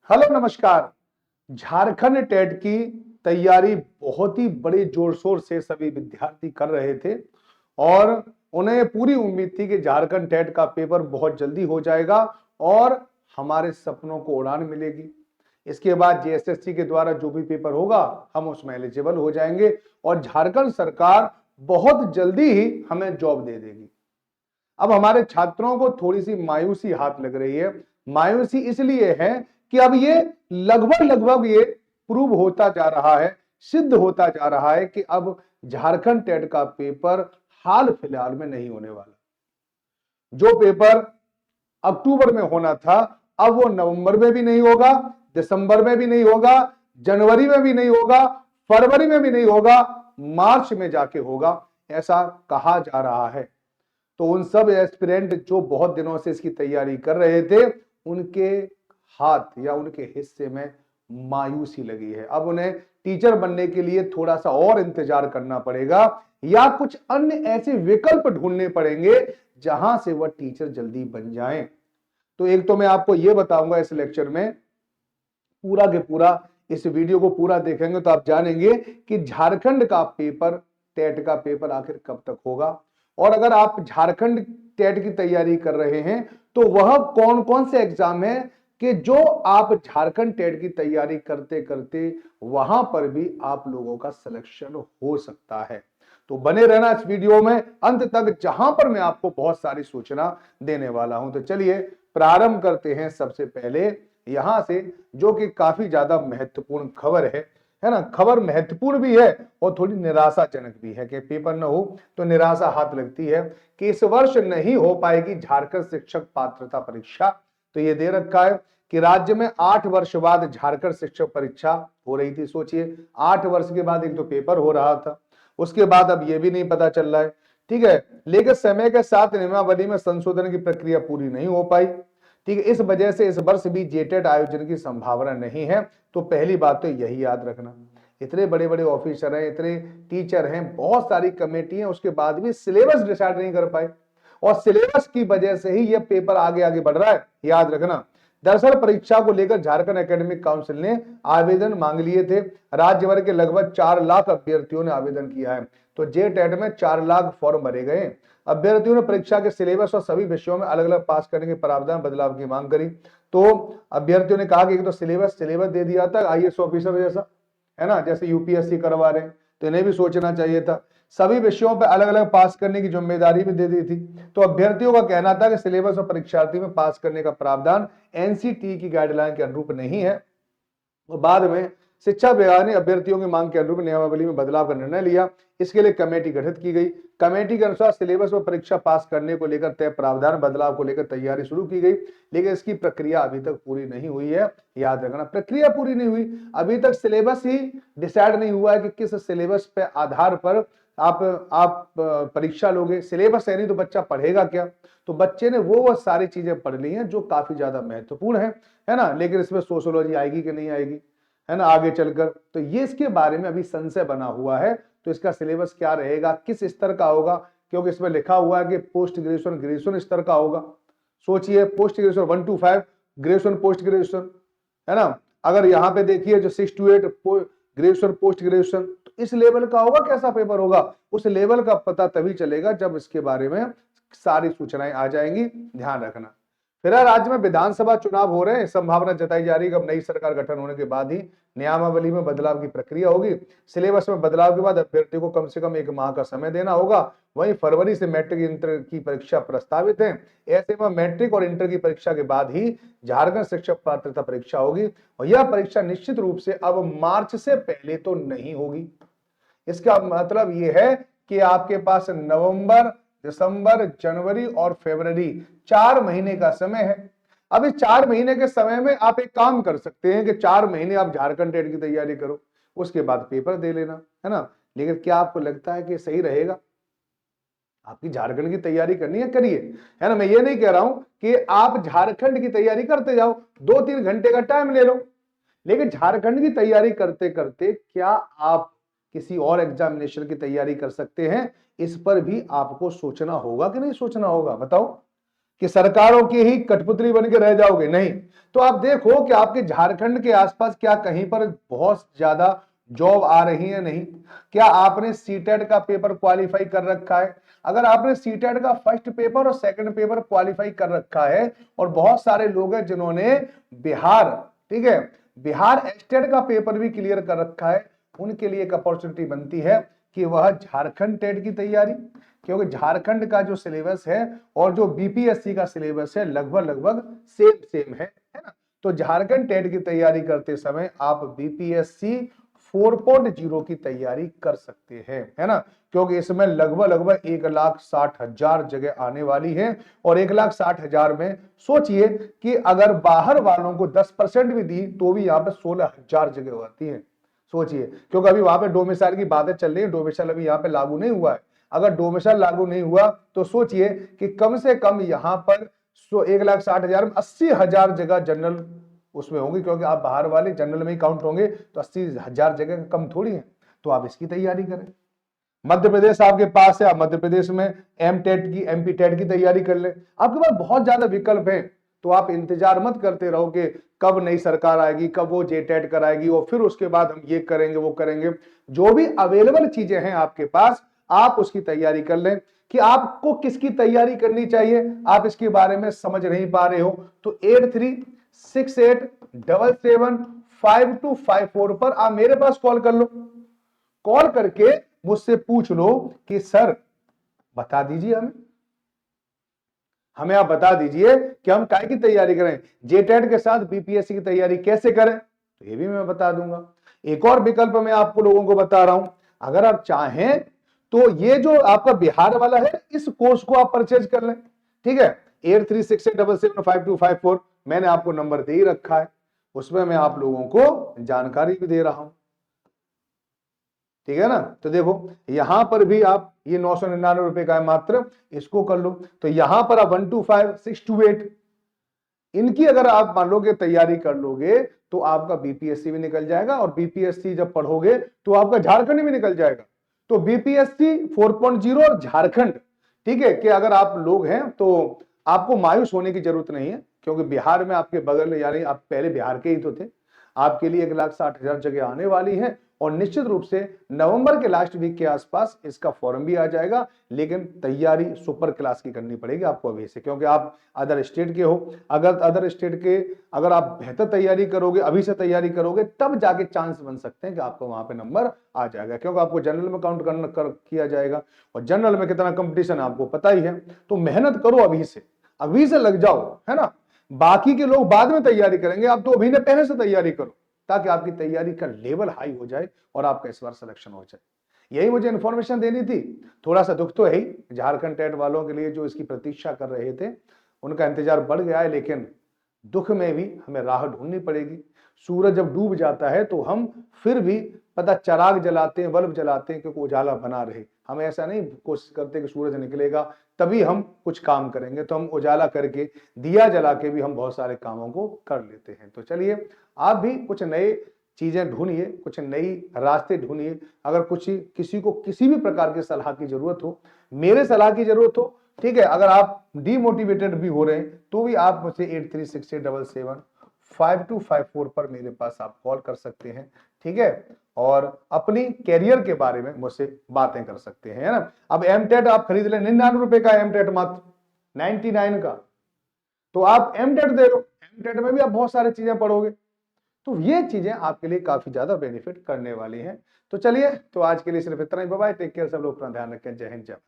Hello नमस्कार। Jharkhand TET की तैयारी बहुत ही बड़े जोर शोर से सभी विद्यार्थी कर रहे थे और उन्हें पूरी उम्मीद थी कि झारखंड टेट का पेपर बहुत जल्दी हो जाएगा और हमारे सपनों को उड़ान मिलेगी। इसके बाद जेएसएससी के द्वारा जो भी पेपर होगा हम उसमें एलिजिबल हो जाएंगे और झारखंड सरकार बहुत जल्दी ही हमें जॉब दे देगी। अब हमारे छात्रों को थोड़ी सी मायूसी हाथ लग रही है। मायूसी इसलिए है कि अब ये लगभग ये प्रूव होता जा रहा है, सिद्ध होता जा रहा है कि अब झारखंड टेट का पेपर हाल फिलहाल में नहीं होने वाला। जो पेपर अक्टूबर में होना था अब वो नवंबर में भी नहीं होगा, दिसंबर में भी नहीं होगा, जनवरी में भी नहीं होगा, फरवरी में भी नहीं होगा, मार्च में जाके होगा, ऐसा कहा जा रहा है। तो उन सब एस्पिरेंट जो बहुत दिनों से इसकी तैयारी कर रहे थे उनके हाथ या उनके हिस्से में मायूसी लगी है। अब उन्हें टीचर बनने के लिए थोड़ा सा और इंतजार करना पड़ेगा या कुछ अन्य ऐसे विकल्प ढूंढने पड़ेंगे जहां से वह टीचर जल्दी बन जाएं। तो एक तो मैं आपको यह बताऊंगा इस लेक्चर में, पूरा के पूरा इस वीडियो को पूरा देखेंगे तो आप जानेंगे कि झारखंड का पेपर, टेट का पेपर आखिर कब तक होगा। और अगर आप झारखंड टेट की तैयारी कर रहे हैं तो वह कौन कौन से एग्जाम है कि जो आप झारखंड टेट की तैयारी करते करते वहां पर भी आप लोगों का सिलेक्शन हो सकता है। तो बने रहना इस वीडियो में अंत तक, जहां पर मैं आपको बहुत सारी सूचना देने वाला हूं। तो चलिए प्रारंभ करते हैं सबसे पहले यहां से, जो कि काफी ज्यादा महत्वपूर्ण खबर है ना। खबर महत्वपूर्ण भी है और थोड़ी निराशाजनक भी है कि पेपर न हो तो निराशा हाथ लगती है कि इस वर्ष नहीं हो पाएगी झारखंड शिक्षक पात्रता परीक्षा। तो ये दे रखा है कि राज्य में 8 वर्ष बाद झारखंड शिक्षक परीक्षा हो रही थी। सोचिए 8 वर्ष के बाद एक तो पेपर हो रहा था, उसके बाद अब यह भी नहीं पता चल रहा है, ठीक है। लेकिन समय के साथ नियमावली में संशोधन की प्रक्रिया पूरी नहीं हो पाई, ठीक है। इस वजह से इस वर्ष भी जेटेट आयोजन की संभावना नहीं है। तो पहली बात तो यही याद रखना, इतने बड़े बड़े ऑफिसर हैं, इतने टीचर हैं, बहुत सारी कमेटी है, उसके बाद भी सिलेबस डिसाइड नहीं कर पाए और सिलेबस की वजह से ही यह पेपर आगे आगे बढ़ रहा है, याद रखना। दरअसल परीक्षा को लेकर झारखंड एकेडमिक काउंसिल ने आवेदन मांग लिए थे। राज्य भर के लगभग 4 लाख अभ्यर्थियों ने आवेदन किया है। तो जेटेट में 4 लाख फॉर्म भरे गए। अभ्यर्थियों ने परीक्षा के सिलेबस और सभी विषयों में अलग अलग पास करने के प्रावधान बदलाव की मांग करी। तो अभ्यर्थियों ने कहा कि तो सिलेबस दे दिया था आईएएस ऑफिसर जैसा, है ना, जैसे यूपीएससी करवा रहे हैं, तो इन्हें भी सोचना चाहिए था। सभी विषयों पर अलग अलग पास करने की जिम्मेदारी भी दे दी थी। तो अभ्यर्थियों का कहना था कि सिलेबस और परीक्षार्थी में पास करने का प्रावधान एनसीटी की गाइडलाइन के अनुरूप नहीं है। और बाद में शिक्षा विभाग ने अभ्यर्थियों की मांग के अनुरूप नियमावली में बदलाव का निर्णय लिया। इसके लिए कमेटी गठित की गई। कमेटी के अनुसार सिलेबस और परीक्षा पास करने को लेकर तय प्रावधान बदलाव को लेकर तैयारी शुरू की गई, लेकिन इसकी प्रक्रिया अभी तक पूरी नहीं हुई है। याद रखना, प्रक्रिया पूरी नहीं हुई, अभी तक सिलेबस ही डिसाइड नहीं हुआ है कि किस सिलेबस पे आधार पर आप परीक्षा लोगे। सिलेबस है नहीं तो बच्चा पढ़ेगा क्या। तो बच्चे ने वो सारी चीजें पढ़ ली हैं जो काफी ज्यादा महत्वपूर्ण है ना, लेकिन इसमें सोशियोलॉजी आएगी कि नहीं आएगी, है ना, आगे चलकर। तो ये इसके बारे में अभी संशय बना हुआ है। तो इसका सिलेबस क्या रहेगा, किस स्तर का होगा, क्योंकि इसमें लिखा हुआ है कि पोस्ट ग्रेजुएशन ग्रेजुएशन स्तर का होगा। सोचिए post graduation 1 to 5, graduation post graduation, है ना। अगर यहाँ पे देखिए जो 6 to 8 ग्रेजुएशन पोस्ट ग्रेजुएशन, तो इस लेवल का होगा, कैसा पेपर होगा, उस लेवल का पता तभी चलेगा जब इसके बारे में सारी सूचनाएं आ जाएंगी। ध्यान रखना। फिलहाल राज्य में विधानसभा चुनाव हो रहे हैं, संभावना जताई जा रही है कि अब नई सरकार गठन होने के बाद ही नियमावली में बदलाव की प्रक्रिया होगी। सिलेबस में बदलाव के बाद अभ्यर्थियों को कम से कम 1 माह का समय देना होगा। वहीं फरवरी से मैट्रिक इंटर की परीक्षा प्रस्तावित है। ऐसे में मैट्रिक और इंटर की परीक्षा के बाद ही झारखंड शिक्षक पात्रता परीक्षा होगी और यह परीक्षा निश्चित रूप से अब मार्च से पहले तो नहीं होगी। इसका मतलब यह है कि आपके पास नवंबर, दिसंबर, जनवरी और फरवरी 4 महीने का समय है। अब इस 4 महीने के समय में आप एक काम कर सकते हैं कि 4 महीने आप झारखंड टेट की तैयारी करो, उसके बाद पेपर दे लेना, है ना। लेकिन क्या आपको लगता है कि सही रहेगा? आपकी झारखंड की तैयारी करनी है, करिए, है ना। मैं ये नहीं कह रहा हूं कि आप झारखंड की तैयारी करते जाओ, 2-3 घंटे का टाइम ले लो, लेकिन झारखंड की तैयारी करते करते क्या आप किसी और एग्जामिनेशन की तैयारी कर सकते हैं? इस पर भी आपको सोचना होगा कि नहीं सोचना होगा, बताओ। कि सरकारों की ही कठपुतली बन के रह जाओगे, नहीं। तो आप देखो कि आपके झारखंड के आसपास क्या कहीं पर बहुत ज्यादा जॉब आ रही है? नहीं। क्या आपने सीटेट का पेपर क्वालिफाई कर रखा है? अगर आपने सीटेट का फर्स्ट पेपर और सेकंड पेपर क्वालिफाई कर रखा है, और बहुत सारे लोग हैं जिन्होंने बिहार, ठीक है, बिहार स्टेट का पेपर भी क्लियर कर रखा है, उनके लिए एक अपॉर्चुनिटी बनती है कि वह झारखंड टेट की तैयारी, क्योंकि झारखंड का जो सिलेबस है और जो बीपीएससी का सिलेबस है लगभग लगभग सेम सेम है ना। तो झारखंड टेट की तैयारी करते समय आप बीपीएससी 4.0 की तैयारी कर सकते हैं, है ना, क्योंकि इसमें लगभग लगभग 1,60,000 जगह आने वाली है, और 1,60,000 में सोचिए कि अगर बाहर वालों को 10% भी दी तो भी यहाँ पे 16,000 जगह आती है। सोचिए, क्योंकि अभी वहां पे डोमिसाइल की बातें चल रही है, डोमिसाइल अभी यहाँ पे लागू नहीं हुआ है। अगर डोमिसाइल लागू नहीं हुआ तो सोचिए कि कम से कम यहाँ पर 1,60,000 में 80,000 जगह जनरल उसमें होंगी, क्योंकि आप बाहर वाले जनरल में ही काउंट होंगे, तो 80,000 जगह कम थोड़ी है। तो आप इसकी तैयारी करें। मध्य प्रदेश आपके पास है, आप मध्य प्रदेश में एम टेट की, एमपी टेट की तैयारी कर ले। आपके पास बहुत ज्यादा विकल्प है, तो आप इंतजार मत करते रहो कि कब नई सरकार आएगी, कब वो जे टेट कराएगी और फिर उसके बाद हम ये करेंगे वो करेंगे। जो भी अवेलेबल चीजें हैं आपके पास, आप उसकी तैयारी कर लें। कि आपको किसकी तैयारी करनी चाहिए, आप इसके बारे में समझ नहीं पा रहे हो, तो 8368775254 पर आप मेरे पास कॉल कर लो। कॉल करके मुझसे पूछ लो कि सर बता दीजिए हमें आप बता दीजिए कि हम काय की तैयारी करें, जेटेट के साथ बीपीएससी की तैयारी कैसे करें, तो ये भी मैं बता दूंगा। एक और विकल्प मैं आपको लोगों को बता रहा हूं, अगर आप चाहें तो ये जो आपका बिहार वाला है इस कोर्स को आप परचेज कर लें, ठीक है। 8368775254 मैंने आपको नंबर दे ही रखा है, उसमें मैं आप लोगों को जानकारी भी दे रहा हूं, ठीक है ना। तो देखो यहां पर भी आप ये 999 रुपए का है मात्र, इसको कर लो। तो यहां पर आप 125 628 इनकी अगर आप मान लो कि तैयारी कर लोगे तो आपका बीपीएससी भी निकल जाएगा, और बीपीएससी जब पढ़ोगे तो आपका झारखंड भी निकल जाएगा। तो बीपीएससी 4.0 और झारखंड, ठीक है, कि अगर आप लोग हैं तो आपको मायूस होने की जरूरत नहीं है, क्योंकि बिहार में आपके बगल, यानी आप पहले बिहार के ही तो थे, आपके लिए 1,60,000 जगह आने वाली है, और निश्चित रूप से नवंबर के लास्ट वीक के आसपास इसका फॉर्म भी आ जाएगा। लेकिन तैयारी सुपर क्लास की करनी पड़ेगी आपको अभी से, क्योंकि आप अदर स्टेट के हो। अगर अदर स्टेट के अगर आप बेहतर तैयारी करोगे, अभी से तैयारी करोगे, तब जाके चांस बन सकते हैं कि आपको वहां पे नंबर आ जाएगा, क्योंकि आपको जनरल में काउंट किया जाएगा, और जनरल में कितना कंपटीशन है आपको पता ही है। तो मेहनत करो अभी से लग जाओ, है ना। बाकी के लोग बाद में तैयारी करेंगे, आप तो अभी ने पहले से तैयारी करो, ताकि आपकी तैयारी का लेवल हाई हो जाए और आपका इस बार सिलेक्शन हो जाए। यही मुझे इन्फॉर्मेशन देनी थी। थोड़ा सा दुख तो है ही झारखंड टेट वालों के लिए, जो इसकी प्रतीक्षा कर रहे थे, उनका इंतजार बढ़ गया है, लेकिन दुख में भी हमें राह ढूंढनी पड़ेगी। सूरज जब डूब जाता है तो हम फिर भी पता चिराग जलाते हैं, बल्ब जलाते हैं, क्योंकि उजाला बना रहे। हम ऐसा नहीं कोशिश करते कि सूरज निकलेगा तभी हम कुछ काम करेंगे, तो हम उजाला करके, दिया जला के भी हम बहुत सारे कामों को कर लेते हैं। तो चलिए आप भी कुछ नए चीजें ढूंढिए, कुछ नई रास्ते ढूंढिए। अगर कुछ किसी को किसी भी प्रकार की सलाह की जरूरत हो, मेरे सलाह की जरूरत हो, ठीक है, अगर आप डीमोटिवेटेड भी हो रहे हैं तो भी आप मुझे 8368775254 पर मेरे पास आप कॉल कर सकते हैं, ठीक है, और अपनी कैरियर के बारे में मुझसे बातें कर सकते हैं, है ना। अब एमटेट आप खरीद लें, 99 रुपए का एमटेट, मात्र 99 का, तो आप एमटेट दे लो। एमटेट में भी आप बहुत सारी चीजें पढ़ोगे, तो ये चीजें आपके लिए काफी ज्यादा बेनिफिट करने वाली हैं। तो चलिए, तो आज के लिए सिर्फ इतना ही। बाय बाय, टेक केयर, सब लोग अपना ध्यान रखें। जय हिंद, जय भारत।